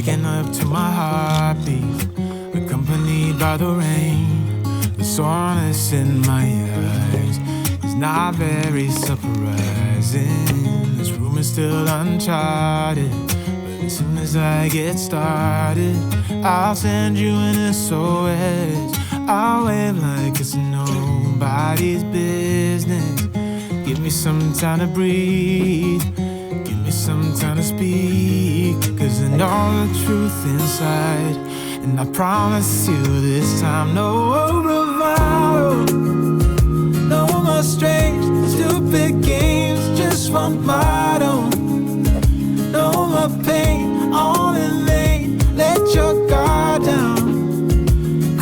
waking up to my heartbeat, accompanied by the rain. The soreness in my eyes is not very surprising. This room is still uncharted, but as soon as I get started, I'll send you an SOS. I'll wave like it's nobody's business. Give me some time to breathe, give me some time to speak, 'cause I know the truth inside. And I promise you this time, no bravado, no more strange, stupid games, just one motto. No more pain, all in vain, let your guard down.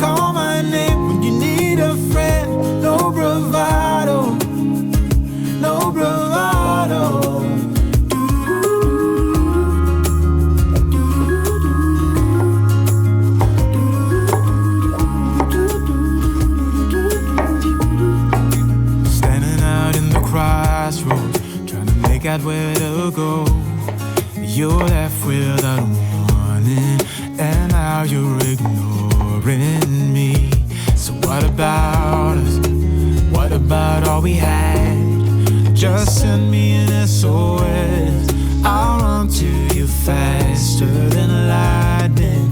Call my name when you need a friend, no bravado, no bravado. Crossroads, trying to make out where to go. You're left without a warning, and now you're ignoring me. So what about us? What about all we had? Just send me an SOS. I'll run to you faster than lightning.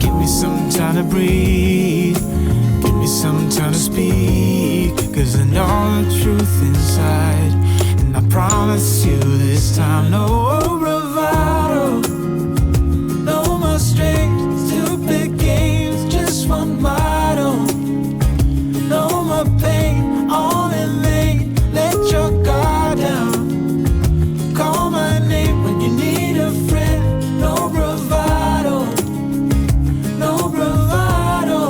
Give me some time to breathe, give me some time to speak, 'cause I know the truth inside. And I promise you this time, no bravado, no more strange, stupid games, just one motto. No more pain, all in vain, let your guard down. Call my name when you need a friend, no bravado, no bravado.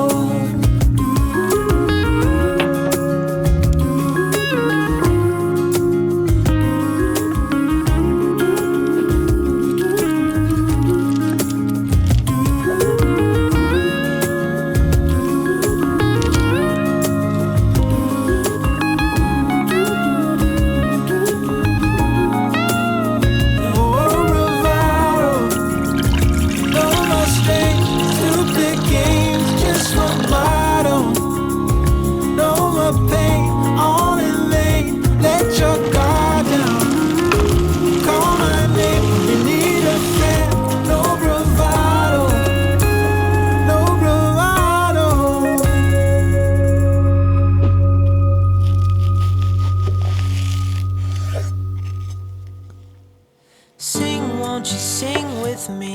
Sing, won't you sing with me?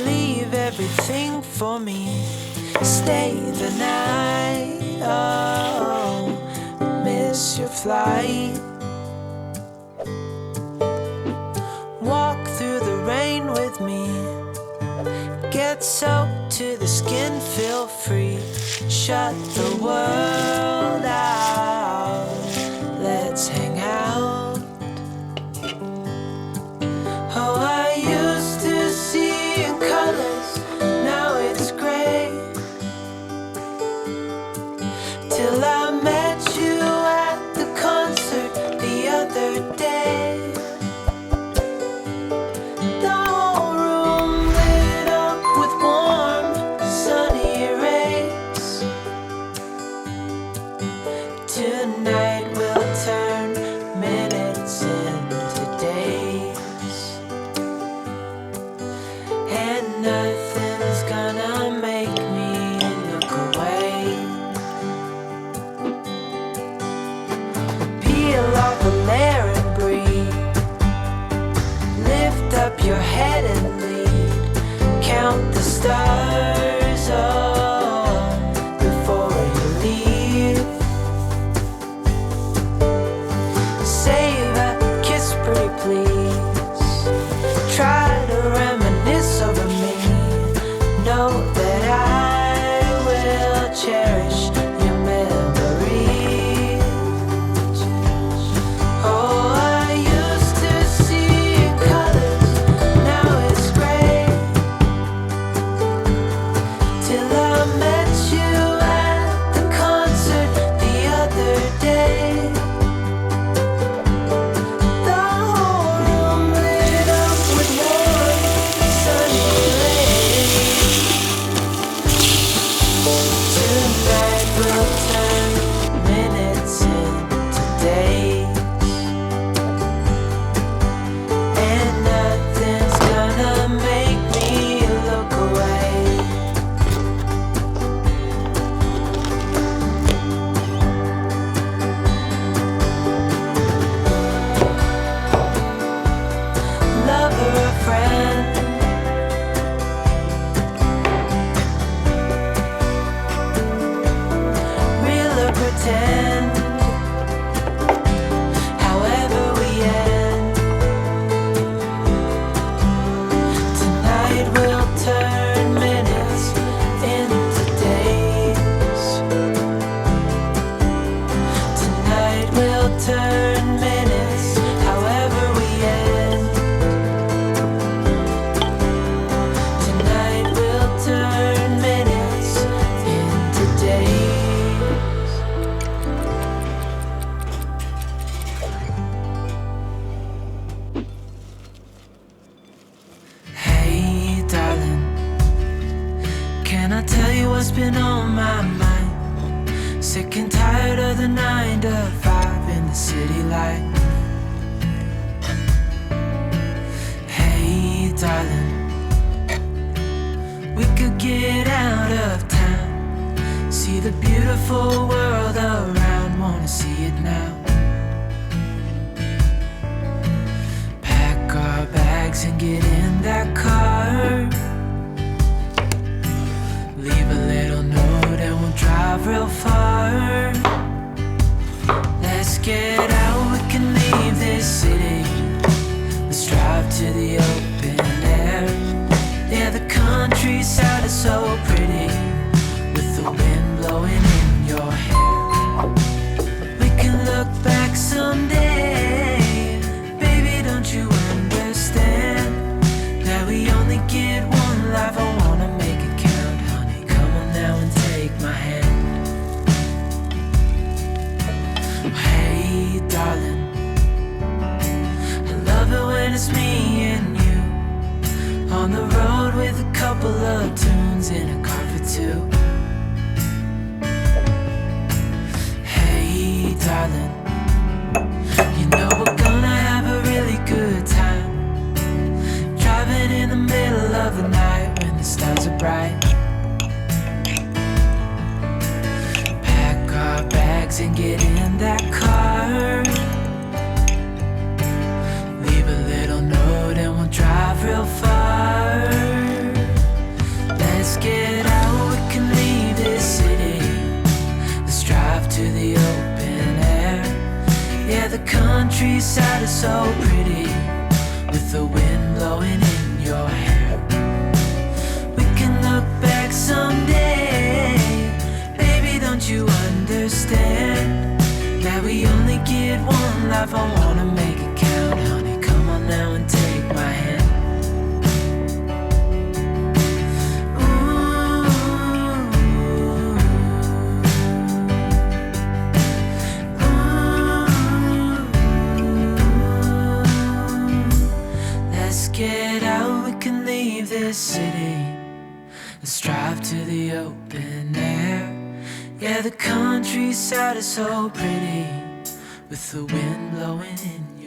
Leave everything for me. Stay the night. Oh, miss your flight. Walk through the rain with me. Get soaked to the skin, feel free. Shut the world out. Let's hang out. Oh, I used to see in colors, now it's gray. Till I met you at the concert the other day. The whole room lit up with warm, sunny rays. Tonight we'll turn minutes into days, and nothing's gonna make me look away. pretend. However we end, tonight we'll turn minutes into days. Tonight we'll turn minutes, however we end. Tonight we'll turn minutes into days. Hey darling, can I tell you what's been on my mind? Sick and tired of the 9 to 5 in the city light. Hey darling, we could get out of town, see the beautiful world around, wanna see it now. Pack our bags and get in that car, leave a little note and we'll drive real far. Let's get out, we can leave this city. Let's drive to the open air. Yeah, the countryside is so pretty, with the wind blowing in your hair. We can look back someday, baby, don't you understand that we only get one life? I wanna make it count, honey, come on now and take my hand. Hey darling, I love it when it's me and you, on the road with a couple of tunes in a car for two. Hey darling, you know we're gonna have a really good time, driving in the middle of the night when the stars are bright. Pack our bags and get in that car, leave a little note and we'll drive real far. Let's get out, we can leave this city. Let's drive to the open air. Yeah, the countryside is so pretty, with the wind blowing in your hair. We can look back someday, baby, don't you understand that we only get one life? I wanna make it count, honey, come on now and take my hand. Let's get out, we can leave this city. Let's drive to the open air. Yeah, the countryside is so pretty, with the wind blowing in your